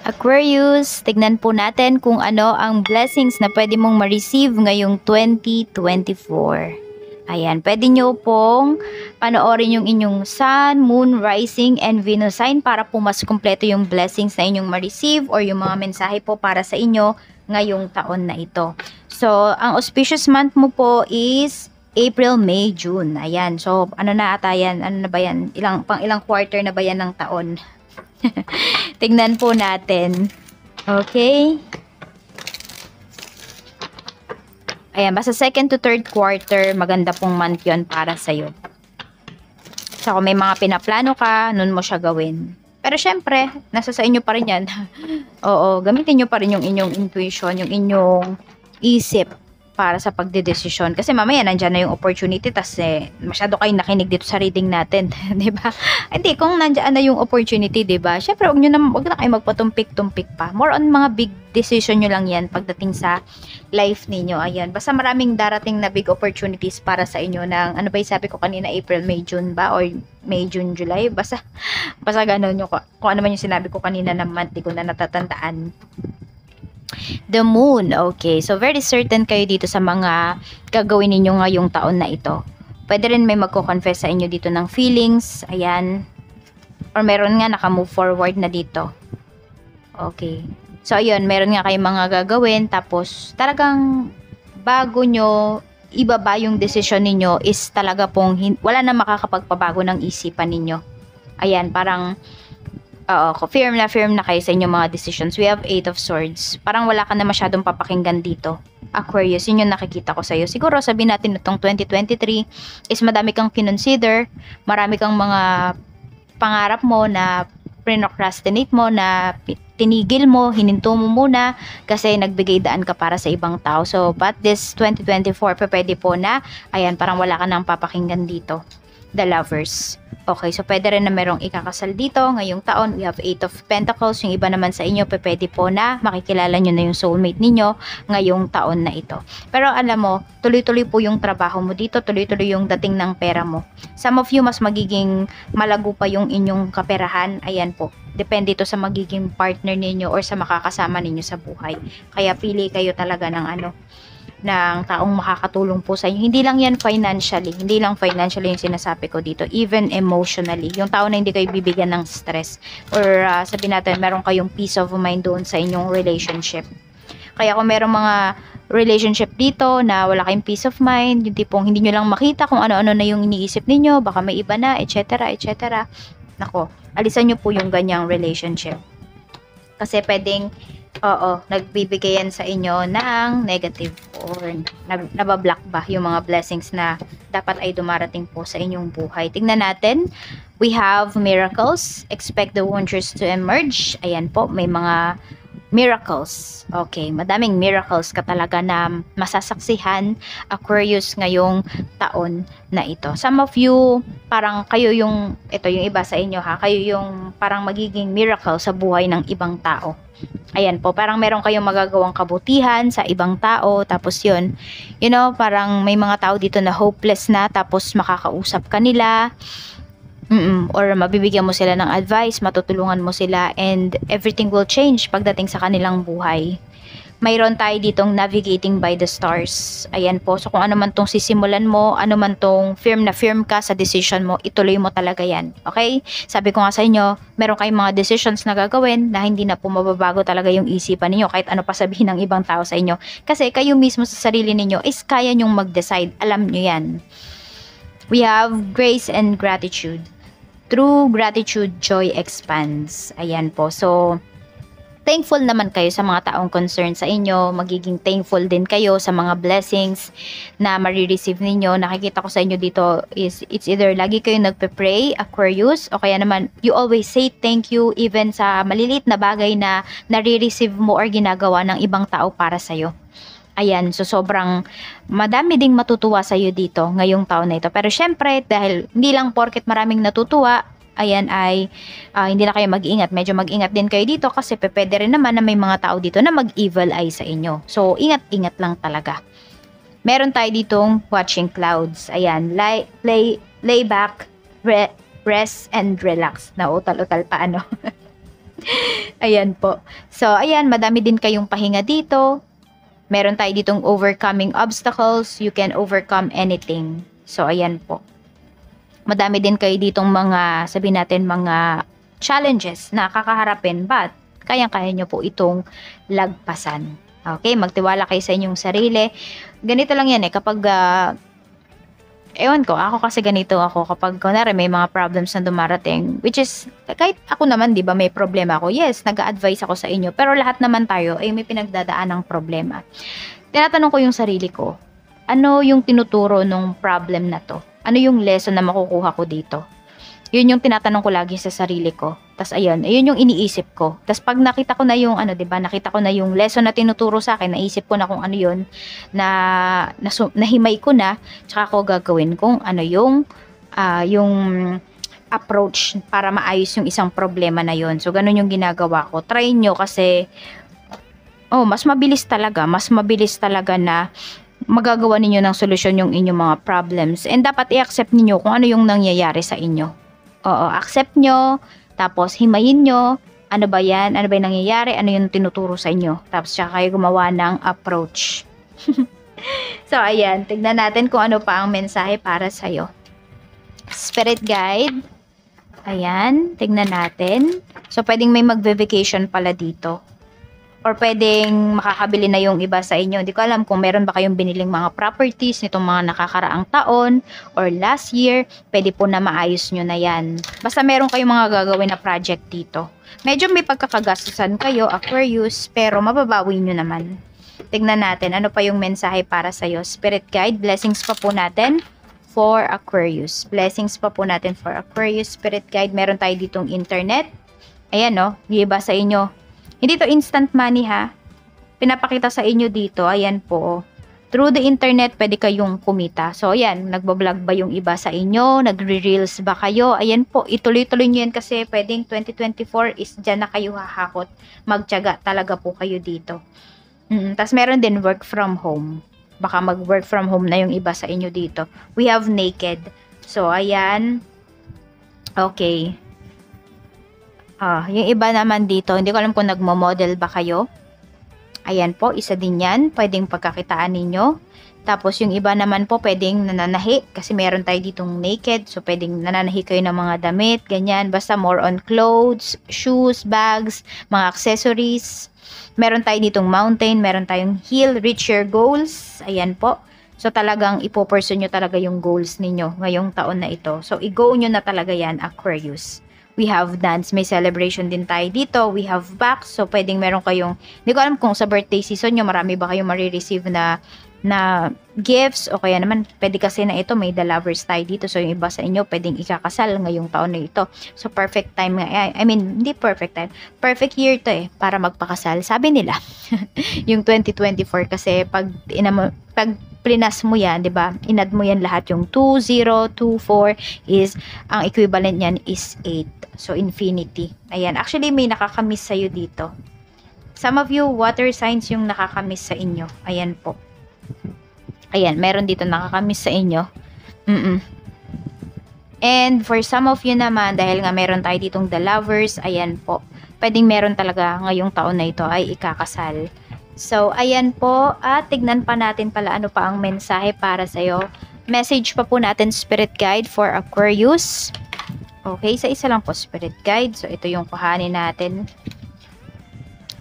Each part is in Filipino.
Aquarius, tignan po natin kung ano ang blessings na pwede mong ma-receive ngayong 2024. Ayan, pwede nyo pong panoorin yung inyong Sun, Moon, Rising, and Venus sign para po mas kumpleto yung blessings na inyong ma-receive or yung mga mensahe po para sa inyo ngayong taon na ito. So, ang auspicious month mo po is April, May, June. Ayan, so ano na ata yan? Ano na ba yan? Ilang quarter na ba yan ng taon? Tingnan po natin. Okay. Ayan, basta second to third quarter, maganda pong month yun para sa'yo. So, kung may mga pinaplano ka, nun mo siya gawin. Pero syempre, nasa sa inyo pa rin yan. Oo, gamitin nyo pa rin yung inyong intuition, yung inyong isip para sa pagdedesisyon. Kasi mamaya nandyan na yung opportunity, tas masyado kayong nakinig dito sa reading natin. Diba? Hindi, kung nandyan na yung opportunity, diba? Syempre, huwag na kayo magpatumpik-tumpik pa. More on mga big decision nyo lang yan pagdating sa life ninyo. Ayan. Basta maraming darating na big opportunities para sa inyo ng, ano ba yung sabi ko kanina, April, May, June ba? Or May, June, July? Basta ganun yung, kung ano man yung sinabi ko kanina na month, di ko na natatandaan. The Moon, okay. So, very certain kayo dito sa mga gagawin ninyo ngayong taon na ito. Pwede rin may magko-confess sa inyo dito ng feelings. Ayan. Or meron nga naka-move forward na dito. Okay. So, ayun. Meron nga kayong mga gagawin. Tapos, talagang bago nyo ibaba yung decision ninyo is talaga pong wala na makakapagpabago ng isipan ninyo. Ayan. Parang firm na kayo sa inyong mga decisions. We have 8 of Swords. Parang wala ka na masyadong papakinggan dito. Aquarius, yun yung nakikita ko sa'yo. Siguro sabihin natin itong 2023 is madami kang kinonsider, marami kang mga pangarap mo na procrastinate mo, na tinigil mo, hininto mo muna kasi nagbigay daan ka para sa ibang tao. So, but this 2024, pwede po na, ayan, parang wala ka nang papakinggan dito. The Lovers. Okay, so pwede rin na merong ikakasal dito ngayong taon. We have 8 of Pentacles. Yung iba naman sa inyo, pwede po na makikilala nyo na yung soulmate ninyo ngayong taon na ito. Pero alam mo, tuloy-tuloy po yung trabaho mo dito, tuloy-tuloy yung dating ng pera mo. Some of you, mas magiging malago pa yung inyong kaperahan. Ayan po. Depende ito sa magiging partner ninyo or sa makakasama ninyo sa buhay. Kaya pili kayo talaga ng taong makakatulong po sa inyo. Hindi lang yan financially. Hindi lang financially yung sinasabi ko dito. Even emotionally. Yung tao na hindi kayo bibigyan ng stress. Or sabihin natin, meron kayong peace of mind doon sa inyong relationship. Kaya kung merong mga relationship dito na wala kayong peace of mind, yung tipong hindi nyo lang makita kung ano-ano na yung iniisip ninyo, baka may iba na, etc. etc. Nako, alisan nyo po yung ganyang relationship. Kasi pwedeng nagbibigay yan sa inyo ng negative or nabablock ba yung mga blessings na dapat ay dumarating po sa inyong buhay. Tingnan natin. We have miracles. Expect the wonders to emerge. Ayan po, may mga miracles. Okay, madaming miracles ka talaga na masasaksihan, Aquarius, ngayong taon na ito. Some of you, parang kayo yung iba sa inyo ha, kayo yung parang magiging miracle sa buhay ng ibang tao. Ayan po, parang meron kayong magagawang kabutihan sa ibang tao, tapos yun, parang may mga tao dito na hopeless na, tapos makakausap ka nila, or mabibigyan mo sila ng advice, matutulungan mo sila, and everything will change pagdating sa kanilang buhay. Mayroon tayo ditong navigating by the stars. Ayan po. So, kung ano man tong sisimulan mo, ano man tong firm na firm ka sa decision mo, ituloy mo talaga yan. Okay? Sabi ko nga sa inyo, meron kayong mga decisions na gagawin na hindi na po mababago talaga yung isipan ninyo kahit ano pa sabihin ng ibang tao sa inyo. Kasi kayo mismo sa sarili ninyo is kaya nyong mag-decide. Alam nyo yan. We have grace and gratitude. Through gratitude, joy expands. Ayan po. So, thankful naman kayo sa mga taong concerned sa inyo. Magiging thankful din kayo sa mga blessings na marireceive ninyo. Nakikita ko sa inyo dito is it's either lagi kayo nagpe-pray, Aquarius, o kaya naman you always say thank you even sa maliliit na bagay na nare-receive mo or ginagawa ng ibang tao para sa'yo. Ayan, so sobrang madami ding matutuwa sa'yo dito ngayong taon na ito. Pero syempre, dahil hindi lang porket maraming natutuwa, ayan ay hindi na kayo mag-ingat. Medyo mag-ingat din kayo dito kasi pwede rin naman na may mga tao dito na mag-evil eye sa inyo. So, ingat-ingat lang talaga. Meron tayo ditong watching clouds. Ayan, lay back, rest, and relax. Nautal-utal pa ano. Ayan po. So, ayan, madami din kayong pahinga dito. Meron tayo ditong overcoming obstacles. You can overcome anything. So, ayan po. Madami din kayo ditong mga, sabihin natin, mga challenges na kakaharapin. But, kayang-kaya nyo po itong lagpasan. Okay? Magtiwala kayo sa inyong sarili. Ganito lang yan kapag ewan ko, ako kasi ganito ako kapag kunwari may mga problems na dumarating, which is, kahit ako naman, di ba, may problema ako. Yes, nag-a-advise ako sa inyo. Pero lahat naman tayo ay may pinagdadaan ng problema. Tinatanong ko yung sarili ko, ano yung tinuturo nung problem na to? Ano yung lesson na makukuha ko dito? Yun yung tinatanong ko lagi sa sarili ko. Tapos ayun yung iniisip ko. Tapos pag nakita ko na yung diba, nakita ko na yung lesson na tinuturo sa akin, naisip ko na kung ano yun, nahimay ko na, tsaka ko gagawin kung ano yung approach para maayos yung isang problema na yun. So ganun yung ginagawa ko. Try nyo kasi mas mabilis talaga na magagawa ninyo ng solusyon yung inyong mga problems. And dapat i-accept niyo kung ano yung nangyayari sa inyo. Oo, accept nyo, tapos himayin nyo, ano ba yan, ano ba yung nangyayari, ano yung tinuturo sa inyo. Tapos siya kayo gumawa ng approach. So, ayan, tignan natin kung ano pa ang mensahe para sa'yo. Spirit guide. Ayan, tignan natin. So, pwedeng may magve-vacation pala dito. Or pwedeng makakabili na yung iba sa inyo. Hindi ko alam kung meron ba kayong biniling mga properties nitong mga nakakaraang taon or last year. Pwede po na maayos nyo na yan. Basta meron kayong mga gagawin na project dito. Medyo may pagkakagastusan kayo, Aquarius, pero mababawi nyo naman. Tignan natin ano pa yung mensahe para sa'yo. Spirit guide, blessings pa po natin for Aquarius. Blessings pa po natin for Aquarius. Spirit guide, meron tayo ditong internet. Ayan yung iba sa inyo. Hindi to instant money ha. Pinapakita sa inyo dito, ayan po. Through the internet, pwede kayong kumita. So, ayan, nagbablog ba yung iba sa inyo? Nagre-reels ba kayo? Ayan po, ituloy-tuloy nyo yan kasi pwedeng 2024 is dyan na kayo hahakot. Magtiyaga talaga po kayo dito. Tapos meron din work from home. Baka mag-work from home na yung iba sa inyo dito. We have naked. So, ayan. Okay. Yung iba naman dito, hindi ko alam kung nagmo-model ba kayo. Ayan po, isa din yan. Pwedeng pagkakitaan ninyo. Tapos yung iba naman po, pwedeng nananahi. Kasi meron tayo ditong naked. So, pwedeng nananahi kayo ng mga damit. Ganyan. Basta more on clothes, shoes, bags, mga accessories. Meron tayo ditong mountain. Meron tayong hill, reach your goals. Ayan po. So, talagang ipo-pursue nyo talaga yung goals ninyo ngayong taon na ito. So, i-go nyo na talaga yan, Aquarius. We have dance, may celebration din tayo dito. We have back, so pwedeng meron kayong, hindi ko alam kung sa birthday season nyo, marami ba kayong marireceive na gifts, o kaya naman, pwede kasi na ito, may the lovers tayo dito. So, yung iba sa inyo, pwedeng ikakasal ngayong taon na ito. So, perfect time nga. I mean, hindi perfect time. Perfect year to para magpakasal. Sabi nila, yung 2024, kasi pag plinas mo yan, 'di ba? Inad mo yan lahat, yung 2024 is ang equivalent niyan is 8. So infinity. Ayan, actually may nakakamiss sa iyo dito. Some of you water signs yung nakakamiss sa inyo. Ayan po. Ayan, meron dito nakakamiss sa inyo. And for some of you naman, dahil nga meron tayo ditong the lovers, ayan po. Pwedeng meron talaga ngayong taon na ito ay ikakasal. So, ayan po. At tignan pa natin pala ano pa ang mensahe para sa'yo. Message pa po natin, Spirit Guide for Aquarius. Okay, isa lang po, Spirit Guide. So, ito yung kuhanin natin.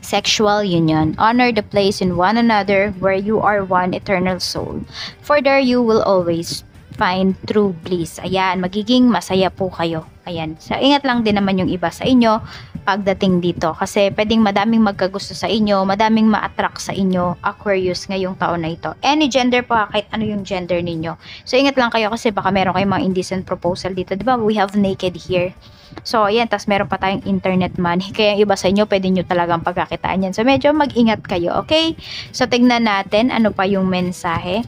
Sexual union. Honor the place in one another where you are one eternal soul. For there you will always find true bliss. Ayan, magiging masaya po kayo. Ayan. So, ingat lang din naman yung iba sa inyo pagdating dito. Kasi pwedeng madaming magkagusto sa inyo, madaming ma-attract sa inyo, Aquarius, ngayong taon na ito. Any gender po, kahit ano yung gender ninyo. So, ingat lang kayo kasi baka meron kayong mga indecent proposal dito. Diba? We have naked here. So, ayan. Tas meron pa tayong internet money. Kaya yung iba sa inyo, pwede nyo talagang pagkakitaan yan. So, medyo mag-ingat kayo. Okay? So, tignan natin ano pa yung mensahe.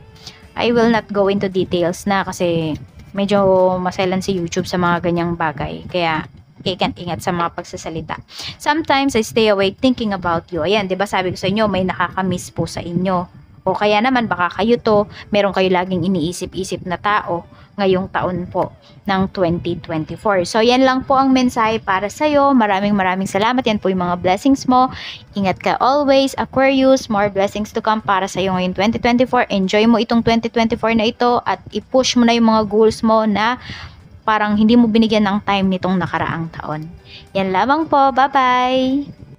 I will not go into details na kasi medyo maselan si YouTube sa mga ganyang bagay. Kaya, ingat sa mga pagsasalita. Sometimes, I stay awake thinking about you. Ayan, di ba sabi ko sa inyo, may nakakamiss po sa inyo. O kaya naman baka kayo to, meron kayo laging iniisip-isip na tao ngayong taon po ng 2024. So yan lang po ang mensahe para sa'yo. Maraming salamat. Yan po yung mga blessings mo. Ingat ka always, Aquarius. More blessings to come para sa'yo ngayong 2024. Enjoy mo itong 2024 na ito at i-push mo na yung mga goals mo na parang hindi mo binigyan ng time nitong nakaraang taon. Yan lamang po. Bye-bye!